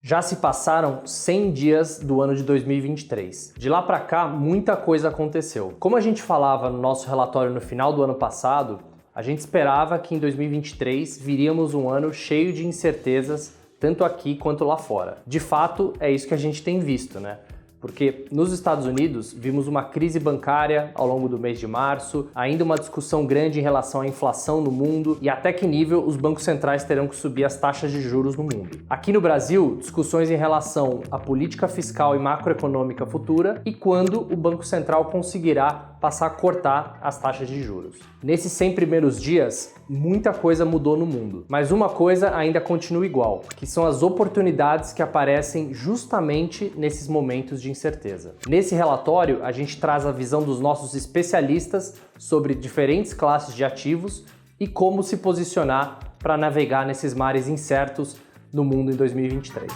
Já se passaram 100 dias do ano de 2023. De lá para cá, muita coisa aconteceu. Como a gente falava no nosso relatório no final do ano passado, a gente esperava que em 2023 viríamos um ano cheio de incertezas, tanto aqui quanto lá fora. De fato, é isso que a gente tem visto, né? Porque nos Estados Unidos vimos uma crise bancária ao longo do mês de março, ainda uma discussão grande em relação à inflação no mundo e até que nível os bancos centrais terão que subir as taxas de juros no mundo. Aqui no Brasil, discussões em relação à política fiscal e macroeconômica futura e quando o Banco Central conseguirá passar a cortar as taxas de juros. Nesses 100 primeiros dias, muita coisa mudou no mundo, mas uma coisa ainda continua igual, que são as oportunidades que aparecem justamente nesses momentos de incerteza. Nesse relatório, a gente traz a visão dos nossos especialistas sobre diferentes classes de ativos e como se posicionar para navegar nesses mares incertos no mundo em 2023.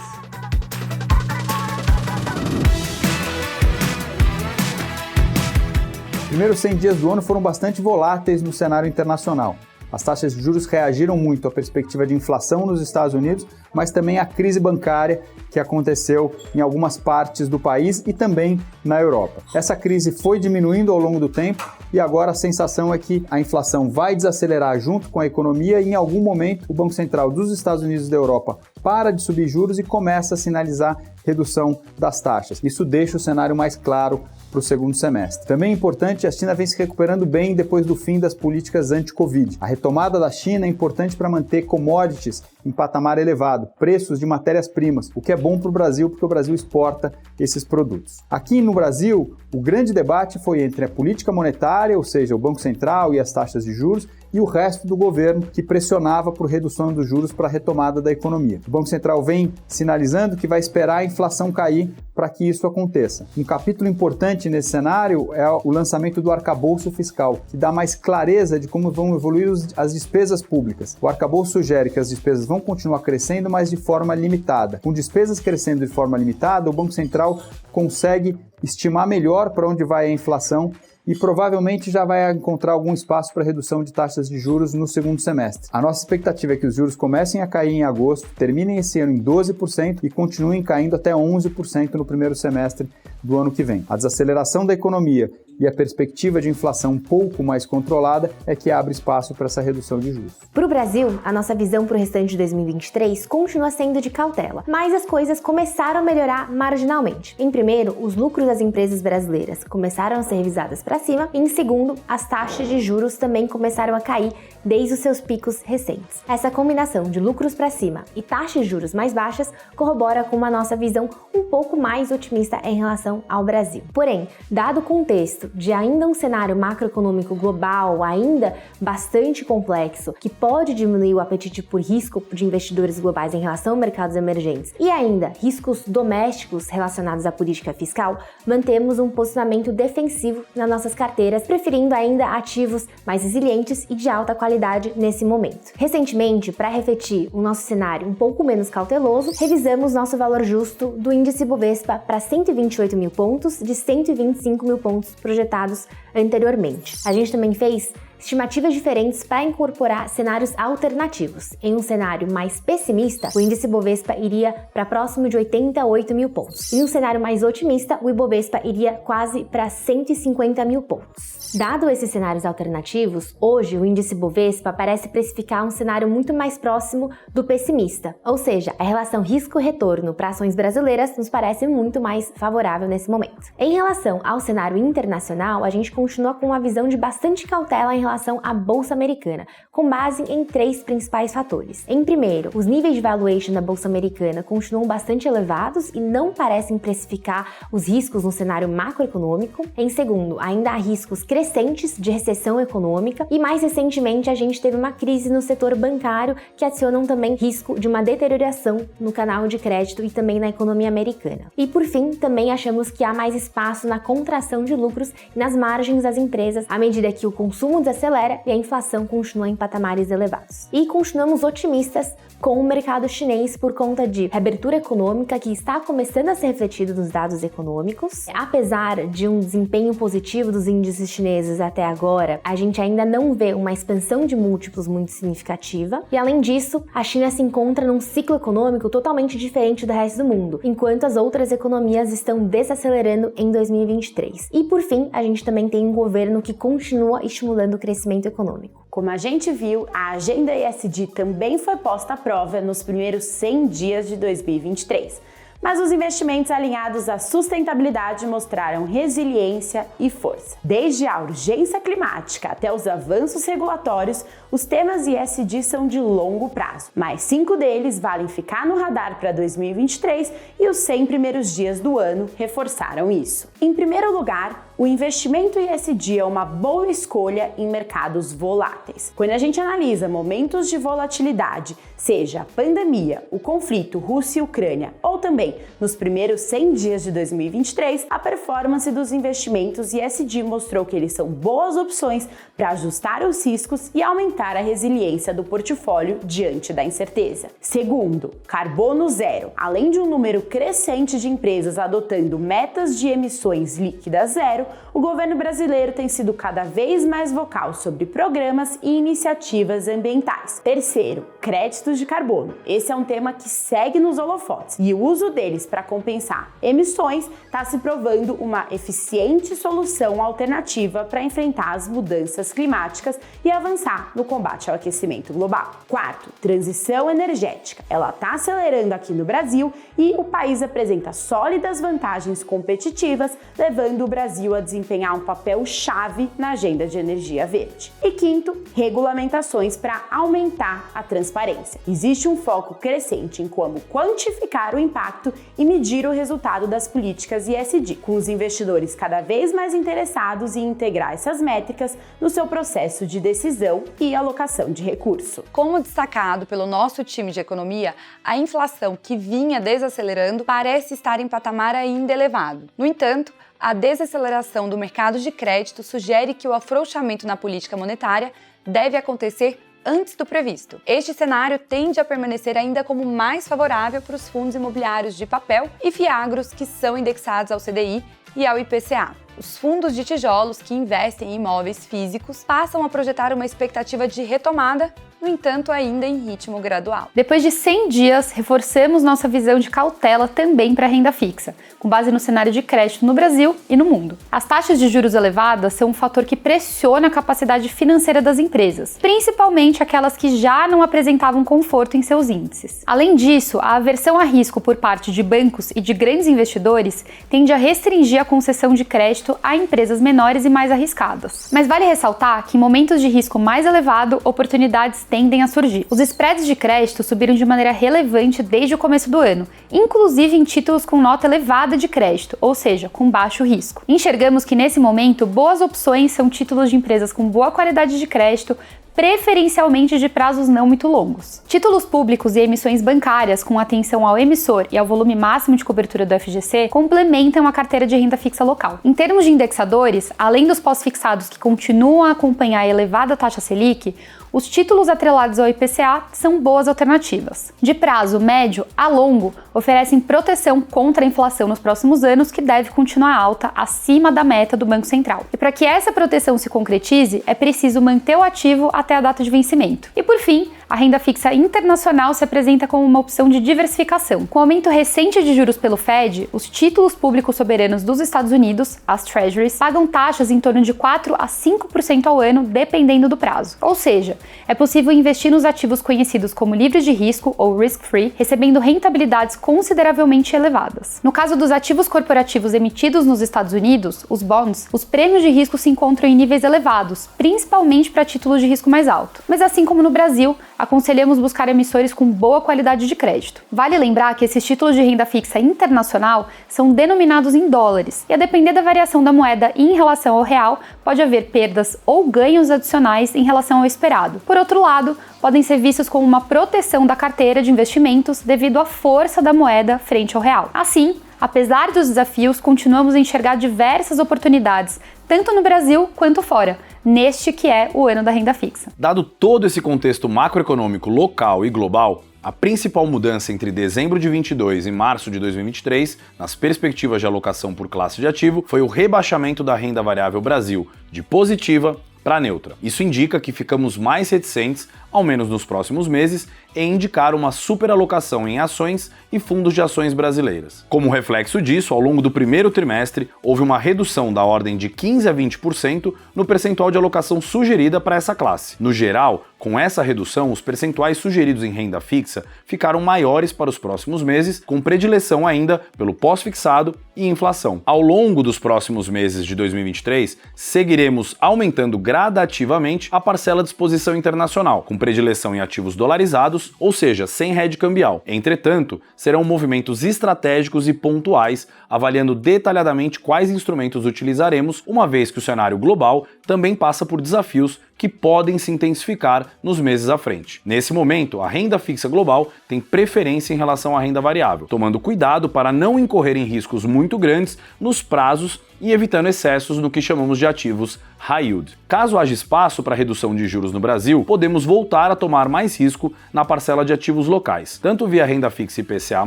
Os primeiros 100 dias do ano foram bastante voláteis no cenário internacional. As taxas de juros reagiram muito à perspectiva de inflação nos Estados Unidos, mas também à crise bancária que aconteceu em algumas partes do país e também na Europa. Essa crise foi diminuindo ao longo do tempo e agora a sensação é que a inflação vai desacelerar junto com a economia e em algum momento o Banco Central dos Estados Unidos e da Europa para de subir juros e começa a sinalizar redução das taxas. Isso deixa o cenário mais claro para o segundo semestre. Também é importante, a China vem se recuperando bem depois do fim das políticas anti-Covid. A retomada da China é importante para manter commodities em patamar elevado, preços de matérias-primas, o que é bom para o Brasil porque o Brasil exporta esses produtos. Aqui no Brasil, o grande debate foi entre a política monetária, ou seja, o Banco Central e as taxas de juros, e o resto do governo que pressionava por redução dos juros para a retomada da economia. O Banco Central vem sinalizando que vai esperar a inflação cair para que isso aconteça. Um capítulo importante nesse cenário é o lançamento do arcabouço fiscal, que dá mais clareza de como vão evoluir as despesas públicas. O arcabouço sugere que as despesas vão continuar crescendo, mas de forma limitada. Com despesas crescendo de forma limitada, o Banco Central consegue estimar melhor para onde vai a inflação e provavelmente já vai encontrar algum espaço para redução de taxas de juros no segundo semestre. A nossa expectativa é que os juros comecem a cair em agosto, terminem esse ano em 12% e continuem caindo até 11% no primeiro semestre do ano que vem. A desaceleração da economia e a perspectiva de inflação um pouco mais controlada é que abre espaço para essa redução de juros. Para o Brasil, a nossa visão para o restante de 2023 continua sendo de cautela, mas as coisas começaram a melhorar marginalmente. Em primeiro, os lucros das empresas brasileiras começaram a ser revisadas para cima, e em segundo, as taxas de juros também começaram a cair desde os seus picos recentes. Essa combinação de lucros para cima e taxas de juros mais baixas corrobora com uma nossa visão um pouco mais otimista em relação ao Brasil. Porém, dado o contexto de ainda um cenário macroeconômico global ainda bastante complexo, que pode diminuir o apetite por risco de investidores globais em relação a mercados emergentes e ainda riscos domésticos relacionados à política fiscal, mantemos um posicionamento defensivo nas nossas carteiras, preferindo ainda ativos mais resilientes e de alta qualidade nesse momento. Recentemente, para refletir o nosso cenário um pouco menos cauteloso, revisamos nosso valor justo do índice Bovespa para 128 mil pontos de 125 mil pontos projetados anteriormente. A gente também fez estimativas diferentes para incorporar cenários alternativos. Em um cenário mais pessimista, o índice Bovespa iria para próximo de 88 mil pontos. Em um cenário mais otimista, o Ibovespa iria quase para 150 mil pontos. Dado esses cenários alternativos, hoje o índice Bovespa parece precificar um cenário muito mais próximo do pessimista, ou seja, a relação risco-retorno para ações brasileiras nos parece muito mais favorável nesse momento. Em relação ao cenário internacional, a gente continua com uma visão de bastante cautela em relação à Bolsa Americana, com base em três principais fatores. Em primeiro, os níveis de valuation da Bolsa Americana continuam bastante elevados e não parecem precificar os riscos no cenário macroeconômico. Em segundo, ainda há riscos crescentes de recessão econômica e mais recentemente a gente teve uma crise no setor bancário que adicionam também risco de uma deterioração no canal de crédito e também na economia americana. E por fim, também achamos que há mais espaço na contração de lucros e nas margens margens das empresas à medida que o consumo desacelera e a inflação continua em patamares elevados. E continuamos otimistas com o mercado chinês por conta de reabertura econômica que está começando a ser refletido nos dados econômicos. Apesar de um desempenho positivo dos índices chineses até agora, a gente ainda não vê uma expansão de múltiplos muito significativa. E além disso, a China se encontra num ciclo econômico totalmente diferente do resto do mundo, enquanto as outras economias estão desacelerando em 2023. E por fim, a gente também tem um governo que continua estimulando o crescimento econômico. Como a gente viu, a agenda ESG também foi posta à prova nos primeiros 100 dias de 2023. Mas os investimentos alinhados à sustentabilidade mostraram resiliência e força. Desde a urgência climática até os avanços regulatórios, os temas ESG são de longo prazo. Mas 5 deles valem ficar no radar para 2023 e os 100 primeiros dias do ano reforçaram isso. Em primeiro lugar, o investimento ESG é uma boa escolha em mercados voláteis. Quando a gente analisa momentos de volatilidade, seja a pandemia, o conflito Rússia e Ucrânia ou também nos primeiros 100 dias de 2023, a performance dos investimentos ESG mostrou que eles são boas opções para ajustar os riscos e aumentar a resiliência do portfólio diante da incerteza. Segundo, carbono zero. Além de um número crescente de empresas adotando metas de emissões líquidas zero, o governo brasileiro tem sido cada vez mais vocal sobre programas e iniciativas ambientais. Terceiro, créditos de carbono. Esse é um tema que segue nos holofotes e o uso deles para compensar emissões está se provando uma eficiente solução alternativa para enfrentar as mudanças climáticas e avançar no combate ao aquecimento global. Quarto, transição energética. Ela está acelerando aqui no Brasil e o país apresenta sólidas vantagens competitivas, levando o Brasil a desempenhar um papel chave na agenda de energia verde. E quinto, regulamentações para aumentar a transparência. Existe um foco crescente em como quantificar o impacto e medir o resultado das políticas ESG, com os investidores cada vez mais interessados em integrar essas métricas no seu processo de decisão e alocação de recurso. Como destacado pelo nosso time de economia, a inflação que vinha desacelerando parece estar em patamar ainda elevado. No entanto, a desaceleração do mercado de crédito sugere que o afrouxamento na política monetária deve acontecer antes do previsto. Este cenário tende a permanecer ainda como mais favorável para os fundos imobiliários de papel e fiagros que são indexados ao CDI e ao IPCA. Os fundos de tijolos que investem em imóveis físicos passam a projetar uma expectativa de retomada, no entanto, ainda em ritmo gradual. Depois de 100 dias, reforçamos nossa visão de cautela também para a renda fixa, com base no cenário de crédito no Brasil e no mundo. As taxas de juros elevadas são um fator que pressiona a capacidade financeira das empresas, principalmente aquelas que já não apresentavam conforto em seus índices. Além disso, a aversão a risco por parte de bancos e de grandes investidores tende a restringir a concessão de crédito a empresas menores e mais arriscadas. Mas vale ressaltar que em momentos de risco mais elevado, oportunidades tendem a surgir. Os spreads de crédito subiram de maneira relevante desde o começo do ano, inclusive em títulos com nota elevada de crédito, ou seja, com baixo risco. Enxergamos que nesse momento, boas opções são títulos de empresas com boa qualidade de crédito, preferencialmente de prazos não muito longos. Títulos públicos e emissões bancárias com atenção ao emissor e ao volume máximo de cobertura do FGC complementam a carteira de renda fixa local. Em termos de indexadores, além dos pós-fixados que continuam a acompanhar a elevada taxa Selic, os títulos atrelados ao IPCA são boas alternativas. De prazo médio a longo, oferecem proteção contra a inflação nos próximos anos, que deve continuar alta acima da meta do Banco Central. E para que essa proteção se concretize, é preciso manter o ativo até a data de vencimento. E por fim, a renda fixa internacional se apresenta como uma opção de diversificação. Com o aumento recente de juros pelo Fed, os títulos públicos soberanos dos Estados Unidos, as Treasuries, pagam taxas em torno de 4 a 5% ao ano, dependendo do prazo. Ou seja, é possível investir nos ativos conhecidos como livres de risco ou risk-free, recebendo rentabilidades consideravelmente elevadas. No caso dos ativos corporativos emitidos nos Estados Unidos, os bonds, os prêmios de risco se encontram em níveis elevados, principalmente para títulos de risco mais alto. Mas assim como no Brasil, aconselhamos buscar emissores com boa qualidade de crédito. Vale lembrar que esses títulos de renda fixa internacional são denominados em dólares e, a depender da variação da moeda em relação ao real, pode haver perdas ou ganhos adicionais em relação ao esperado. mercado. Por outro lado, podem ser vistos como uma proteção da carteira de investimentos devido à força da moeda frente ao real. Assim, apesar dos desafios, continuamos a enxergar diversas oportunidades, tanto no Brasil quanto fora, neste que é o ano da renda fixa. Dado todo esse contexto macroeconômico local e global, a principal mudança entre dezembro de 22 e março de 2023, nas perspectivas de alocação por classe de ativo, foi o rebaixamento da renda variável Brasil de positiva para neutra. Isso indica que ficamos mais reticentes, ao menos nos próximos meses, em indicar uma superalocação em ações e fundos de ações brasileiras. Como reflexo disso, ao longo do primeiro trimestre, houve uma redução da ordem de 15% a 20% no percentual de alocação sugerida para essa classe. No geral, com essa redução, os percentuais sugeridos em renda fixa ficaram maiores para os próximos meses, com predileção ainda pelo pós-fixado e inflação. Ao longo dos próximos meses de 2023, seguiremos aumentando gradativamente a parcela de exposição internacional, com predileção em ativos dolarizados, ou seja, sem hedge cambial. Entretanto, serão movimentos estratégicos e pontuais, avaliando detalhadamente quais instrumentos utilizaremos, uma vez que o cenário global também passa por desafios que podem se intensificar nos meses à frente. Nesse momento, a renda fixa global tem preferência em relação à renda variável, tomando cuidado para não incorrer em riscos muito grandes nos prazos e evitando excessos no que chamamos de ativos high yield. Caso haja espaço para redução de juros no Brasil, podemos voltar a tomar mais risco na parcela de ativos locais, tanto via renda fixa IPCA+,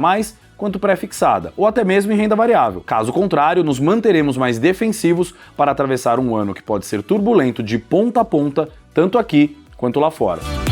quanto pré-fixada, ou até mesmo em renda variável. Caso contrário, nos manteremos mais defensivos para atravessar um ano que pode ser turbulento de ponta a ponta, tanto aqui quanto lá fora.